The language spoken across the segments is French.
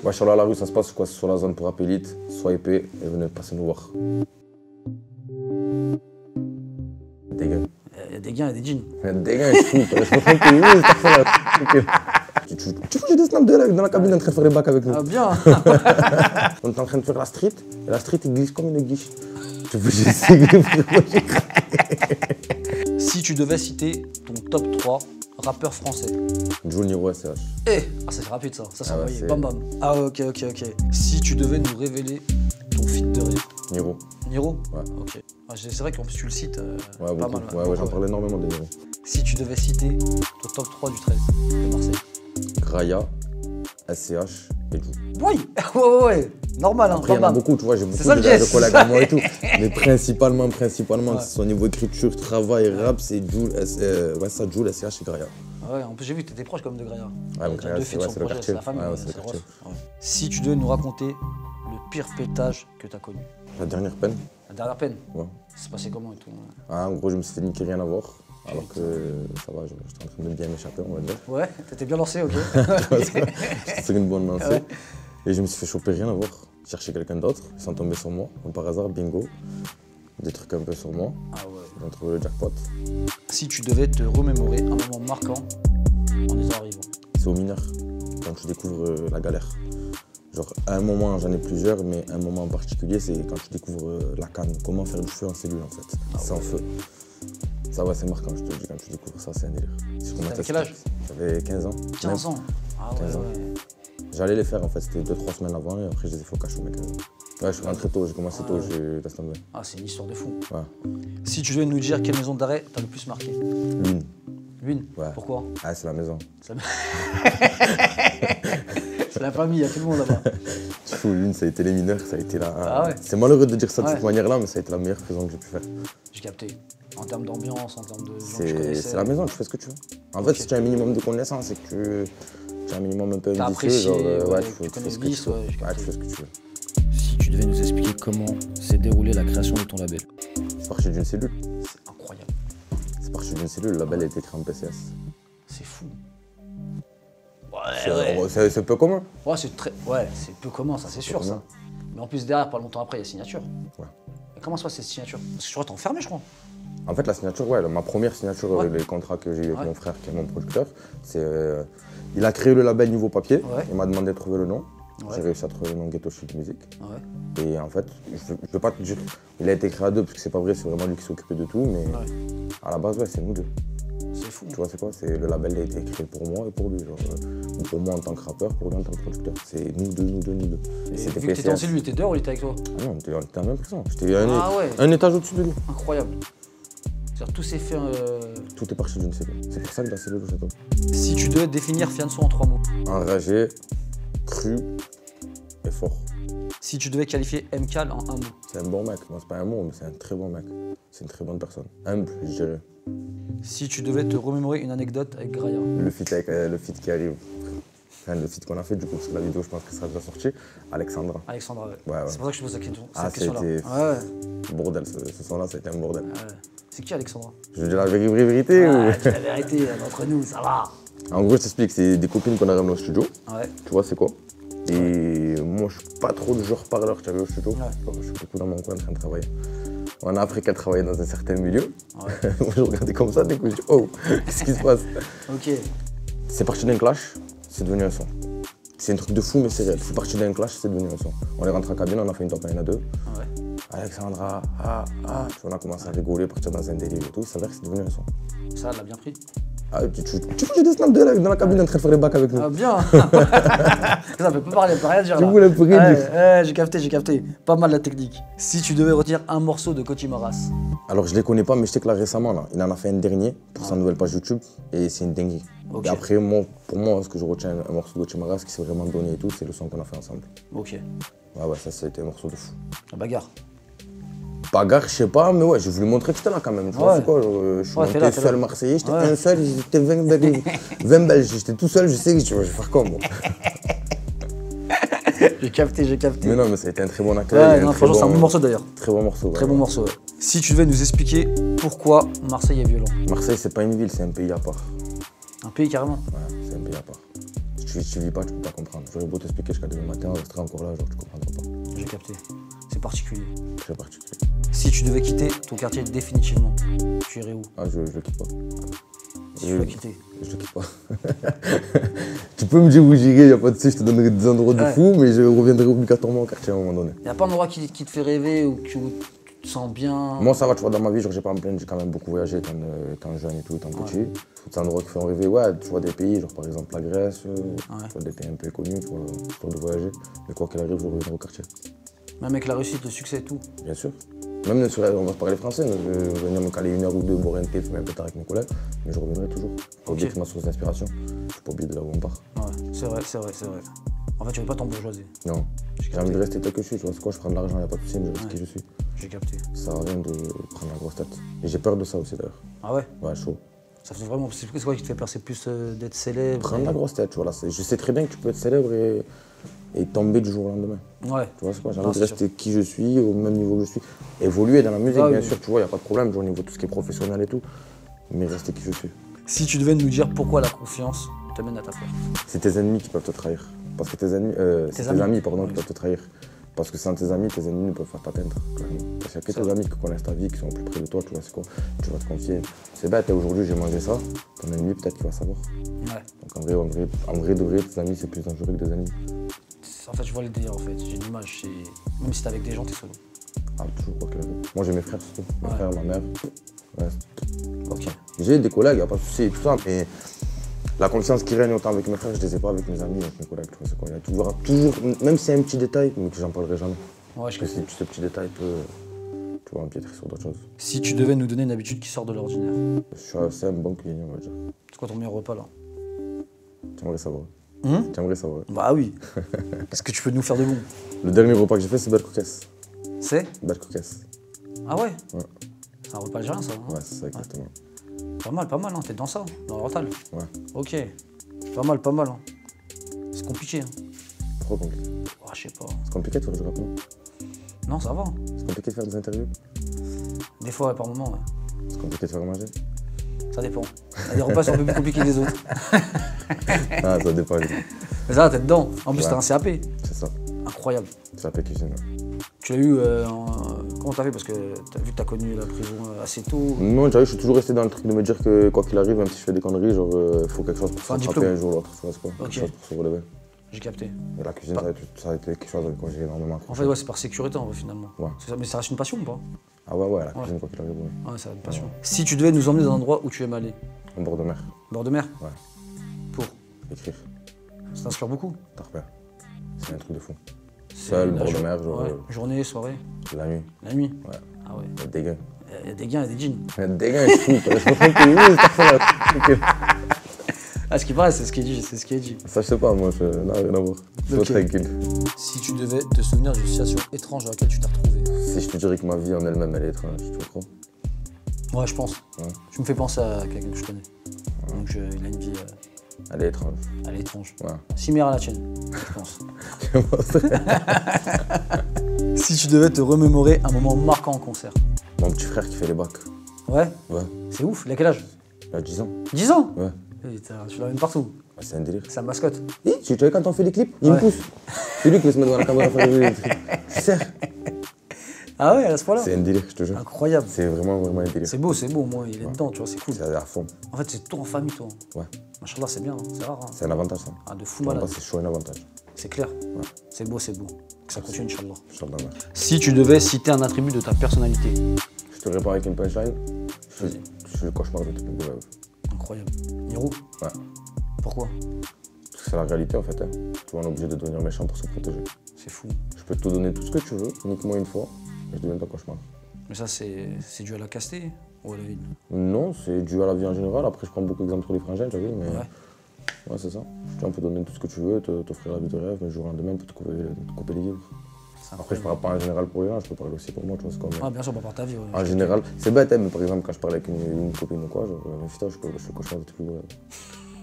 Ouais, sur la rue, ça se passe quoi? Sur la zone pour appelite, swipez et venez passer nous voir. Des gars. Il y a des gains et des jeans. Des gars, je fous. Tu fous, j'ai des snaps dans la cabine en train de faire les bacs avec nous. Ah bien. On est en train de faire la street, et la street, il glisse comme une guiche. Tu fous, j'ai essayé, Si tu devais citer ton top 3 rappeurs français. Joe, Niro, SCH. Eh, ah, c'est rapide ça, ça s'est Ah ouais, envoyé, c'est- bam bam. Ah ok. Si tu devais nous révéler ton feat de rêve. Niro. Niro? Ouais. Ok. Ah, c'est vrai qu'en plus tu le cites Ouais, pas beaucoup. mal. Ouais, j'en parle énormément de Niro. Si tu devais citer ton top 3 du 13 de Marseille. Graya, SCH et Joe. Oui, ouais. Normal, hein, Après, il y en a bam bam. beaucoup, tu vois, j'ai beaucoup ça le de geste. collègues à moi et tout. Mais principalement, Ouais. que ce soit au niveau écriture, travail, rap, c'est Joe, Joe, SCH et Graya. Ah ouais, en plus j'ai vu que t'étais proche quand même de Graya. Ouais, donc Il y a Graya, deux c'est feats sur le le projet, quartier. c'est la famille, Ouais, c'est le c'est quartier. rough. Ouais. Si tu devais nous raconter le pire pétage que t'as connu. La dernière peine, La dernière peine, ouais. c'est passé comment et tout? Ah, en gros, je me suis fait niquer, rien à voir. Alors que ça va, j'étais en train de bien m'échapper, on va dire. Ouais, t'étais bien lancé, ok. J'étais sur une bonne lancée. Ouais. Et je me suis fait choper, rien à voir. Chercher quelqu'un d'autre, ils sont tombés sur moi, comme par hasard, bingo. Des trucs un peu sur moi, Ah ouais. ils ont trouvé le jackpot. Si tu devais te remémorer un moment marquant en étant arrivant. C'est aux mineurs, quand tu découvres la galère. Genre, à un moment, j'en ai plusieurs, mais un moment en particulier, c'est quand tu découvres la canne. Comment faire du feu en cellule, en fait, sans feu. Ça, ouais, c'est marquant, je te le dis, quand tu découvres ça, c'est un délire. T'avais quel âge? J'avais 15 ans. 15 ans. Ah ouais, 15 ans. ouais. J'allais les faire, en fait, c'était 2-3 semaines avant, et après, je les ai fait au cachot, mes 15 ans. Ouais, je suis rentré tôt, j'ai commencé tôt, j'ai laissé tomber. Ah, c'est une histoire de fou. Ouais. Si tu devais nous dire quelle maison d'arrêt t'as le plus marqué. L'une. L'une. Ouais. Pourquoi? Ah, c'est la maison. C'est la... c'est la famille, il y a tout le monde là-bas. Du coup, l'une, ça a été les mineurs, ça a été la. Ah ouais. C'est malheureux de dire ça de Ouais. cette manière-là, mais ça a été la meilleure prison que j'ai pu faire. J'ai capté. En termes d'ambiance, en termes de gens que je connaissais. C'est la maison, tu fais ce que tu veux. En fait, si tu as un minimum de connaissances et que tu as un minimum un peu T'as ambitieux, apprécié, genre, ouais, tu tu fais connais ce le que tu vice, veux. ouais, j'ai Ouais, capté. tu fais ce que tu veux. Si tu devais nous expliquer comment s'est déroulée la création de ton label. C'est parti d'une cellule. C'est incroyable. C'est parti d'une cellule, le label a été créé en PCS. C'est fou. C'est peu commun. Ouais, c'est très... ouais, c'est peu commun, ça c'est sûr ça. commun. Mais en plus derrière, pas longtemps après, il y a signature. Ouais. Et comment se passe cette signature? Parce que je crois que t'es enfermé, je crois. En fait, la signature, ouais, ma première signature, Ouais. les contrats que j'ai eu avec Ouais. mon frère, qui est mon producteur, c'est. Il a créé le label niveau papier, Ouais. il m'a demandé de trouver le nom. Ouais. J'ai réussi à trouver le nom Ghetto Chic Music. Ouais. Et en fait, je peux pas te dire, il a été créé à deux, parce que c'est pas vrai, c'est vraiment lui qui s'est occupé de tout, mais Ouais. à la base, ouais, c'est nous deux. C'est fou. Tu vois, c'est quoi? C'est le label a été créé pour moi et pour lui. Genre, ou pour moi en tant que rappeur, pour lui en tant que producteur. C'est nous deux. Et Et c'était vu que t'étais en PCS. cellule, il était dehors ou il était avec toi? Ah non, on était en même prison. J'étais Ah ouais. un étage au-dessus de lui. Incroyable. C'est-à-dire tout s'est fait... Tout est parti d'une cellule. C'est pour ça que la cellule au château. Si tu devais définir Fianso en 3 mots. Enragé, cru et fort. Si tu devais qualifier Mcal en 1 mot. C'est un bon mec. Moi, c'est pas un mot, mais c'est un très bon mec. C'est une très bonne personne. Humble, je dirais. Si tu devais te remémorer une anecdote avec Graya. Le feat qui arrive. Enfin, le feat qu'on a fait, du coup, parce que la vidéo, je pense que sera déjà sortie. Alexandra. Alexandra, ouais. Ouais. C'est pour ça que je pose cette question, Ah, cette question-là. c'était- Ouais, Bordel, ce son-là, ça a été un bordel. ouais. C'est qui Alexandra? Je veux dire la vérité ou... Ouais, dis la vérité, entre nous, ça va. En gros, je t'explique, c'est des copines qu'on a ramenées au studio. Ouais. Tu vois, c'est quoi? Et moi, je suis pas trop du genre parleur, tu as vu au studio. Ouais. Je suis beaucoup dans mon coin en train de travailler. On a appris qu'elle travaillait dans un certain milieu. Ouais. Moi, je regardais comme ça, du coup, je dis, oh, qu'est-ce qui se passe? Ok. C'est parti d'un clash, c'est devenu un son. C'est un truc de fou, mais c'est réel. C'est parti d'un clash, c'est devenu un son. On est rentré en cabine, on a fait une top 1 à 2. Ouais. Alexandra, tu vois, on a commencé à rigoler, partir dans un délire et tout. Ça s'avère que c'est devenu un son. Ça, elle l'a bien pris. Ah, tu vois, j'ai des snaps dans la cabine en train de faire les bacs avec nous. Ah, bien. Ça peut pas parler, elle peut rien dire Tu là. voulais pour rien dire. Ouais, j'ai capté. Pas mal la technique. Si tu devais retenir un morceau de Koti Maras. Alors, je les connais pas, mais je sais que là, récemment, là, il en a fait un dernier pour sa nouvelle page YouTube et c'est une dinguerie. Ok. Et après, pour moi, ce que je retiens, un morceau de Chimaras qui s'est vraiment donné et tout, c'est le son qu'on a fait ensemble. Ok. Ouais, ça, c'était un morceau de fou. La bagarre. Bagarre, je sais pas, mais ouais, j'ai voulu montrer que j'étais là quand même. Tu vois, Ouais. c'est quoi, je suis Ouais, monté fais-la. seul Marseillais, j'étais Ouais. un seul, j'étais 20 Belges. 20 Belges, j'étais tout seul, je sais que je vais faire comme moi. J'ai capté. Mais non, mais ça a été un très bon accueil. Ouais, un non, très franchement, c'est un bon morceau d'ailleurs. Très bon morceau. Très ouais. bon morceau. Ouais. Si tu devais nous expliquer pourquoi Marseille est violent. Marseille, c'est pas une ville, c'est un pays à part. Un pays carrément. Ouais, c'est un pays à part. Si tu tu vis pas, tu peux pas comprendre. J'aurais beau t'expliquer jusqu'à demain matin, on restera encore là, genre tu comprendras pas. J'ai capté. C'est particulier. Très particulier. Si tu devais quitter ton quartier définitivement, tu irais où? Ah, je le quitte pas. Si tu veux quitter. Je le quitte pas. Tu peux me dire où j'irai, y a pas de souci, je te donnerai des endroits de fou, mais je reviendrai obligatoirement au quartier à un moment donné. Y a pas un endroit qui te fait rêver ou où tu te sens bien? Moi, ça va, tu vois, dans ma vie, genre, j'ai pas à me plaindre, j'ai quand même beaucoup voyagé étant jeune et tout, étant petit. C'est un endroit qui fait rêver, ouais, tu vois, des pays, genre par exemple la Grèce, tu vois, des pays un peu connus, tu vois, histoire de voyager. Mais quoi qu'il arrive, je reviendrai au quartier. Même avec la réussite, le succès et tout. Bien sûr. Même sur on va parler français, je vais venir me caler 1 heure ou 2, boire un thé, fumer un peu tard avec mes collègues, mais je reviendrai toujours. Faut oublier que c'est ma source d'inspiration, je suis pas oublié de là où on part. Ouais, c'est vrai. En fait, tu veux pas t'embourgeoiser. Non, j'ai envie de rester tel que je suis, tu vois, c'est quoi, je prends de l'argent, y a pas de souci, mais je reste qui je suis. J'ai capté. Ça sert à rien de prendre la grosse tête. Et j'ai peur de ça aussi d'ailleurs. Ah ouais? Ouais, chaud. Ça fait vraiment. C'est quoi qui te fait peur? C'est plus d'être célèbre? Prendre la grosse tête, tu vois, là, je sais très bien que tu peux être célèbre et tomber du jour au lendemain. Ouais. Tu vois, c'est quoi, j'ai envie de rester qui je suis, au même niveau que je suis. Évoluer dans la musique, bien sûr, tu vois, y a pas de problème, genre, au niveau de tout ce qui est professionnel et tout, mais rester qui je suis. Si tu devais nous dire pourquoi la confiance te mène à ta peur? C'est tes ennemis qui peuvent te trahir. Parce que tes amis, c'est tes amis, pardon, qui peuvent te trahir. Parce que sans tes amis ne peuvent pas t'atteindre, clairement. Parce qu'il y a que tes amis qui connaissent ta vie, qui sont plus près de toi, tu vois, c'est quoi, tu vas te confier. C'est bête, aujourd'hui j'ai mangé ça, ton ennemi peut-être qu'il va savoir. Ouais. Donc en vrai de vrai, tes amis c'est plus dangereux que des ennemis. En fait, je vois le délire en fait, j'ai une image, même si t'es avec des gens, t'es solo. Ah, toujours, quoi, clairement. Moi j'ai mes frères surtout, mes frères, ma mère. Ouais, ok. J'ai des collègues, y a pas de souci et tout ça, mais la confiance qui règne autant avec mes frères, je les ai pas avec mes amis, avec mes collègues, tu vois, c'est quoi. Il y a toujours, même si c'est un petit détail, mais que j'en parlerai jamais. Ouais, je Parce que ce petit détail peut, tu vois, empiétrer sur d'autres choses. Si tu devais nous donner une habitude qui sort de l'ordinaire, Je suis assez un bon cuisinier, on va dire. c'est quoi ton meilleur repas là? J'aimerais savoir. J'aimerais savoir. Bah oui. Qu'est-ce que tu peux nous faire de bon? Le dernier repas que j'ai fait, c'est Bad Cookess. C'est? Bad Cookess. Ah ouais? Ouais. C'est un repas algérien ça? Hein? Ouais, c'est ça exactement. Pas mal, hein. T'es dans ça, dans l'oriental. Ouais. Ok. Pas mal. Hein. C'est compliqué. Hein. Trop compliqué. Oh, je sais pas. C'est compliqué de faire du rap, non? Non, ça va. C'est compliqué de faire des interviews? Des fois, ouais, par moment, ouais. C'est compliqué de faire manger? Ça dépend. Il y a des repas qui sont un peu plus compliqués que les autres. Ah, ça dépend. Mais ça va, t'es dedans. En plus, Ouais. t'as un CAP. C'est ça. Incroyable. C'est la cuisine. Ouais. Tu l'as eu comment t'as fait? Parce que t'as vu que t'as connu la prison assez tôt. Non, je suis toujours resté dans le truc de me dire que quoi qu'il arrive, même si je fais des conneries, genre, faut quelque chose pour se un rattraper diplôme. un jour ou l'autre. Tu vois, c'est quoi? Ok. Quelque chose pour se relever. J'ai capté. Et la cuisine, ça a été quelque chose avec quoi j'ai énormément accroché. En fait, ouais, c'est par sécurité en vrai, finalement. Ouais. C'est ça, mais ça reste une passion ou pas? Ah ouais, la cuisine, quoi qu'il arrive, ouais. Ouais, c'est une passion. Si tu devais nous emmener dans un endroit où tu aimes aller, En bord de mer. bord de mer? Ouais. Pour? Écrire. Ça t'inspire beaucoup? T'as repère. C'est un truc de fou. C'est Seul, la bord de jour- mer, genre, ouais. Journée, soirée, la nuit. la nuit? Ouais. Ah ouais. Il y a des gains. Il y a des gains et des jeans. Il y a des gains, je suis fou. Je me trompe plus, cette personne. Ah, ce qui paraît, c'est ce qui est dit, Ça, je sais pas, moi, non, rien à voir. Sois Ok. tranquille. Si tu devais te souvenir d'une situation étrange dans laquelle tu t'es retrouvé. Si je te dirais que ma vie en elle-même, elle est étrange, tu crois? Ouais, je pense. Ouais. Tu me fais penser à quelqu'un que je connais. Donc, il a une vie, Elle est étrange. elle est étrange. Ouais. Similaire à la tienne, je pense. Si tu devais te remémorer un moment marquant en concert. Mon petit frère qui fait les bacs. Ouais? Ouais. C'est ouf, il a quel âge? Il a 10 ans. 10 ans? Ouais. Putain, tu l'emmènes partout. Ouais, c'est un délire. C'est la mascotte. Tu vois, quand on fait les clips, il me pousse. C'est lui qui veut se mettre dans la caméra faire les trucs. Je sers. Ah ouais, à ce point-là? C'est un délire, je te jure. Incroyable. C'est vraiment un délire. C'est beau, moi, il est dedans, tu vois, c'est cool. C'est à fond. En fait, c'est tout en famille, toi. Ouais. Machallah, c'est bien, hein, c'est rare. Hein. C'est un avantage, ça. Ah, de fou Pour malade. moi, c'est chaud, un avantage. C'est clair. Ouais. C'est beau. Que ça continue, Inch'Allah. Je sors de la mer. Si tu devais citer un attribut de ta personnalité. Je te réponds avec une punchline. Je suis le cauchemar de toutes les rêves. Incroyable. Niro? Ouais. Pourquoi? Parce que c'est la réalité, en fait. Hein. Tu vois, on est obligé de devenir méchant pour se protéger. C'est fou. Je peux te donner tout ce que tu veux, nique-moi une fois, et je deviens ton cauchemar. Mais ça, c'est dû à la casté ou à la vie? Non, c'est dû à la vie en général. Après, je prends beaucoup d'exemples sur les frangins, tu as vu, mais... Ouais. Ouais, c'est ça. Je dis, on peut donner tout ce que tu veux, t'offrir la vie de rêve, mais le jour au lendemain, on peut te couper les vivres. Après, je parle pas en général pour les gens, je peux parler aussi pour moi, tu vois, c'est comme... Ah, bien sûr, pas par ta vie. Ouais. En général, c'est bête, hein, mais par exemple, quand je parle avec une copine ou quoi, genre, putain, je suis le cauchemar de tous les rêves.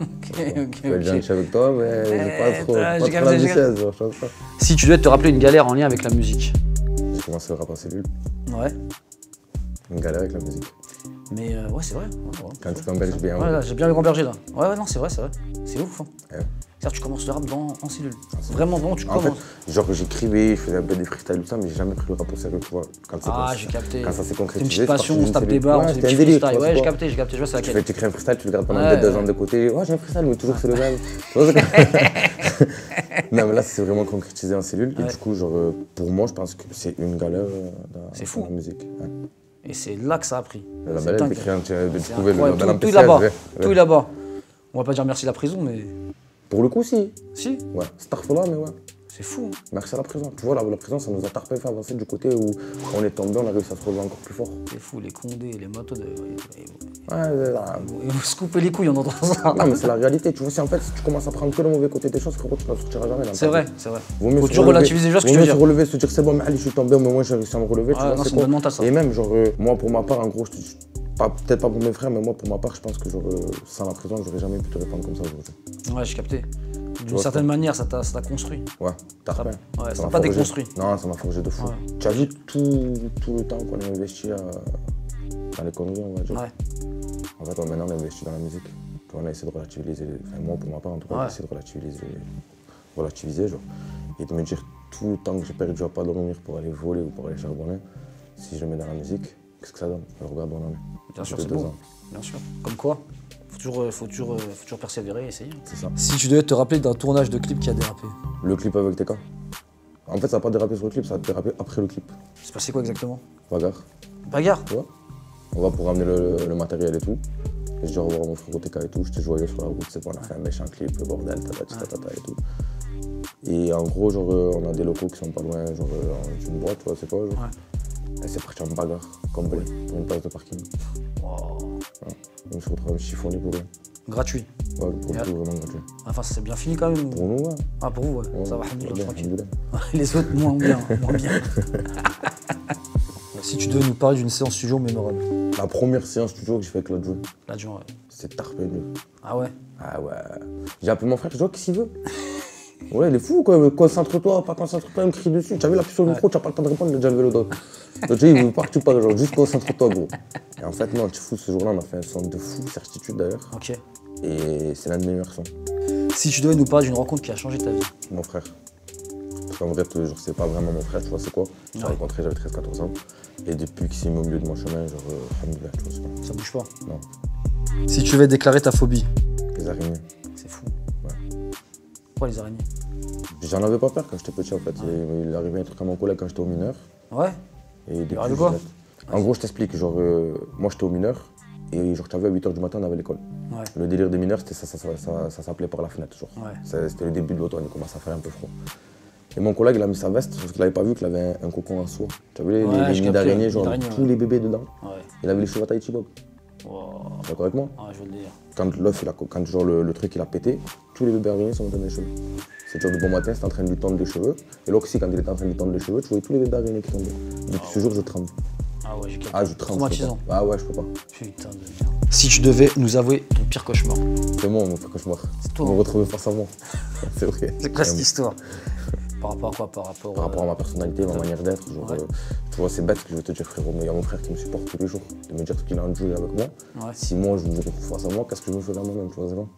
Ok. Je peux être gentil avec toi, mais j'ai pas trop j'ai la capté, j'ai vitesse, genre, je sais pas. Si tu devais te rappeler une galère en lien avec la musique. J'ai commencé le rap en cellule, Ouais. une galère avec la musique. Mais ouais, c'est vrai. Ouais, Quand tu gamberges bien. Ouais, là, j'ai bien le grand berger là. Ouais, non, c'est vrai, c'est vrai. C'est ouf. Hein. Ouais. C'est-à-dire, tu commences le rap en cellule. Vraiment, tu En commences. fait, genre j'écrivais, je faisais un peu des freestyles tout ça, mais j'ai jamais pris le rap au sérieux, tu vois. J'ai capté. Quand ça s'est C'est une concrétisé, petite passion, on se tape des barres, on fait des c'était un petits délire. freestyles. Ouais, j'ai capté. capté, je vois c'est laquelle. Tu crées un freestyle, tu le gardes pendant Ouais, 2 ans de côté. Ouais, j'ai un freestyle, mais toujours c'est le même. Tu vois, non, mais là, c'est vraiment concrétisé en cellule. Et du coup, genre, pour moi, je pense que c'est une galère dans la musique. Ouais. Et c'est là que ça a pris. La balade d'écrire, de trouver incroyable. dans Tout est l'MPCH, là-bas. ouais. Tout est là-bas. On va pas dire merci la prison, mais. Pour le coup, si. Si, Ouais, Starfola, mais ouais. c'est fou. Hein. Merci à la prison. Tu vois, la prison, ça nous a tarpé fait avancer du côté où on est tombé, on a réussi à se relever encore plus fort. C'est fou, les condés, les motos de. Ouais, Et vous se coupez les couilles en entendant ça. non, mais c'est la réalité. Tu vois, si en fait, si tu commences à prendre que le mauvais côté des choses, frérot, tu n'en sortiras jamais. C'est vrai, c'est vrai. Faut toujours relativiser les choses que tu veux dire. se relever, se dire c'est bon, mais allez, je suis tombé, mais moi j'ai réussi à me relever. Tu vois, non, c'est une bonne mental, ça. Et même, genre, moi pour ma part, en gros, peut-être pas pour mes frères, mais moi pour ma part, je pense que genre, sans la prison, j'aurais jamais pu te répondre comme ça aujourd'hui. Ouais, j'ai capté. D'une certaine manière, ça t'a construit. Ouais, t'as repris. Ouais, ça t'a pas déconstruit. Non, ça m'a forgé de fou. Ouais. Tu as vu tout le temps qu'on a investi dans les conneries, on va dire. Ouais. En fait, maintenant, on investit dans la musique. Tu vois, on a essayé de relativiser, enfin, moi pour ma part, en tout cas, j'ai essayé de relativiser, genre, et de me dire tout le temps que j'ai perdu à pas dormir pour aller voler ou pour aller charbonner, si je le mets dans la musique, qu'est-ce que ça donne? Alors, regarde où on en est. Bien sûr, c'est bon. Bien sûr. Comme quoi, faut toujours persévérer et essayer. C'est ça. Si tu devais te rappeler d'un tournage de clip qui a dérapé. Le clip avec TK. En fait, ça n'a pas dérapé sur le clip, ça a dérapé après le clip. C'est passé quoi exactement? Bagarre. Bagarre? Tu vois? On va pour ramener le matériel et tout. Et je dis au revoir à mon frère TK et tout, j'étais joyeux sur la route, c'est bon, on a fait un méchant clip, le bordel, tata et tout. Et en gros, genre, on a des locaux qui sont pas loin, genre, d'une boîte, tu vois, c'est quoi, genre. Ouais. Et c'est parti en bagarre, complet, pour une place de parking. Wow. Ouais. On se retrouve chiffonné pour rien. Gratuit. Ouais, pour le coup, vraiment gratuit. Enfin, ça s'est bien fini quand même. Pour nous, ouais. Ah, pour vous, ouais. Ouais, Ça va, alhamdoulilah, tranquille. alhamdoulilah. Les autres, moins bien. Si tu devais nous parler d'une séance studio mémorable. La première séance studio que j'ai fait avec l'adjoint. L'adjoint, ouais. C'est tarpé dur. Ah ouais? Ah ouais. J'ai appelé mon frère, je dis, qu'est-ce qu'il veut? Ouais, il est fou quoi, concentre-toi, pas concentre-toi, il me crie dessus. Tu as vu la sur le micro, tu n'as pas le temps de répondre, il a déjà levé le dos. Donc tu sais, il veut pas que tu parles, genre, juste concentre-toi, gros. Et en fait, non, tu fous, ce jour-là, on a fait un son de fou, certitude d'ailleurs. Ok. Et c'est l'un de mes meilleurs sons. Si tu devais nous parler d'une rencontre qui a changé ta vie. Mon frère. Parce qu'en vrai, genre, c'est pas vraiment mon frère, tu vois, c'est quoi? Je l'ai rencontré, j'avais 13-14 ans. Et depuis qu'il s'est mis au milieu de mon chemin, genre, alhamdoulilah, tu vois, c'est pas. Ça bouge pas? Non. Si tu devais déclarer ta phobie. Les araignées. C'est fou. Ouais. Pourquoi les araignées? J'en avais pas peur quand j'étais petit en fait. Il arrivait un truc à mon collègue quand j'étais au mineur. Ouais. Et depuis, arrive quoi? En gros, je t'explique. Genre, moi j'étais au mineur et genre, tu as vu à 8h du matin, on avait l'école. Ouais. Le délire des mineurs, c'était ça s'appelait par la fenêtre. Genre. Ouais. C'était le début de l'automne, il commençait à faire un peu froid. Et mon collègue, il a mis sa veste parce qu'il avait pas vu qu'il avait un cocon en soie. Tu as vu les nids d'araignées, genre tous les bébés dedans. Ouais. Il avait les cheveux à Tahiti Bob. Wow. Tu es d'accord avec moi? Ouais, je veux le dire. Quand l'œuf, quand genre, le truc il a pété, tous les bébés araignées sont montés dans les cheveux. C'est genre de bon matin, c'était en train de lui tondre les cheveux. Et là aussi, quand il était en train de lui tondre les cheveux, tu voyais tous les bébés araignées qui tombaient. Depuis ce jour, je tremble. Ah ouais, j'ai capté. Ah, je tremble. Traumatisant. Ah ouais, je peux pas. Putain de merde. Si tu devais nous avouer ton pire cauchemar. C'est moi, mon pire cauchemar. C'est toi. Me retrouver face à moi. C'est vrai. C'est quoi cette histoire? Par rapport à quoi? Par rapport à ma personnalité, ma manière d'être. Tu vois, c'est bête ce que je vais te dire, frérot, mais il y a mon frère qui me supporte tous les jours. De me dire qu'il a un jeu avec moi. Ouais. Si moi, je me retrouve face à moi, qu'est-ce que je me ferais à moi-même, tu vois, c'est bon?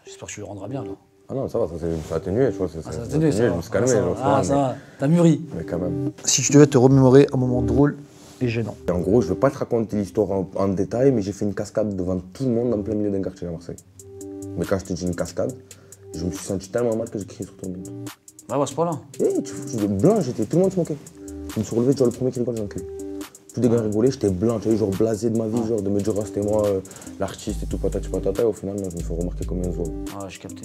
J'espère que tu le rendras bien, là. Ah non, ça va, ça a atténué, tu vois. Ça a atténué, ça va. Je me suis calmé. Ça va, t'as mûri. Mais quand même. Si tu devais te remémorer un moment drôle et gênant. En gros, je ne veux pas te raconter l'histoire en détail, mais j'ai fait une cascade devant tout le monde en plein milieu d'un quartier à Marseille. Mais quand je te dis une cascade, je me suis senti tellement mal que j'ai crié sur tout le monde. Ah ouais, à ce point-là. Eh, tu fous, j'étais blanc, tout le monde se moquait. Je me suis relevé, genre le premier qui rigole, j'ai enculé. Tous les gars rigolaient, j'étais blanc, tu vois, genre blasé de ma vie, genre de me dire, ah, c'était moi l'artiste et tout, patati patata, et au final, non, je me fais remarquer comme un zoo. Ah, j'ai capté.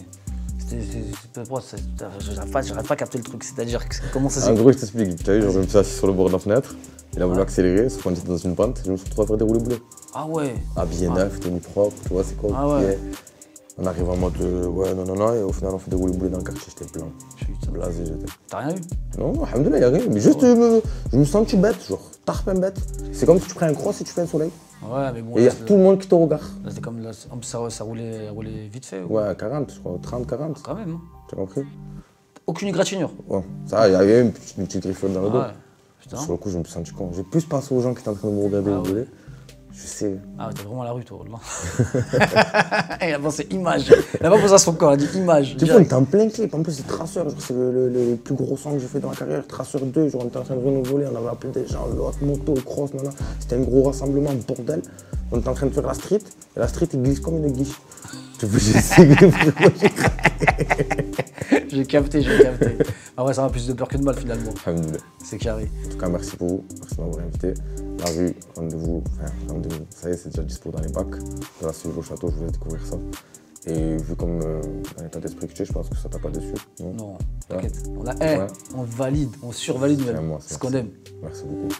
J'arrive pas à capter le truc, c'est-à-dire comment ça s'est. En gros, je t'explique, tu vois, genre, je me suis assis sur le bord de la fenêtre, il a voulu accélérer, sauf qu'on était dans une pente, je me suis retrouvé à faire des roulés boulets. Ah ouais. Habillé neuf, tenue propre, tu vois, c'est quoi. Ah ouais. On arrive en mode ouais, non, et au final, on fait des roulés boulets dans le quartier, j'étais blanc. Blasé, j'étais. T'as rien eu? Non, alhamdoulilah, y'a rien. Mais juste, je me sens bête, genre, tarpin bête. C'est comme si tu prends un cross et tu fais un soleil. Ouais, mais bon. Et y'a tout le monde qui te regarde. C'était comme là, ça roulait vite fait. Ou... Ouais, 40, je crois, 30, 40. Ah, quand même. Hein. Tu as compris? Aucune égratignure. Ouais, ça, il y avait une petite griffonnette dans le dos. Ouais. Putain. Sur le coup, je me suis senti con. J'ai plus pensé aux gens qui étaient en train de me regarder. Ouais. Je sais. Ah, t'es vraiment à la rue, toi. Il a pensé image. Il a pas pensé à son corps, il a dit image. Tu vois, on était en plein clip. En plus, c'est Traceur. C'est le plus gros son que j'ai fait dans ma carrière. Traceur 2. Genre, on était en train de renouveler. On avait appelé des gens, l'autre, moto, cross, nana. C'était un gros rassemblement, bordel. On était en train de faire la street. Et la street, il glisse comme une guiche. Tu veux, j'ai essayé. J'ai capté. Après, ça va plus de peur que de mal, finalement. Alhamdoulilah. C'est carré. En tout cas, merci pour vous. Merci de m'avoir invité. La rue, rendez-vous. Ça y est, c'est déjà dispo dans les bacs. De la suite au château, je voulais découvrir ça. Et vu comme dans l'état d'esprit que tu es, je pense que ça t'a pas déçu. Non, t'inquiète. On valide, on survalide même. Moi, ce qu'on aime. Merci beaucoup.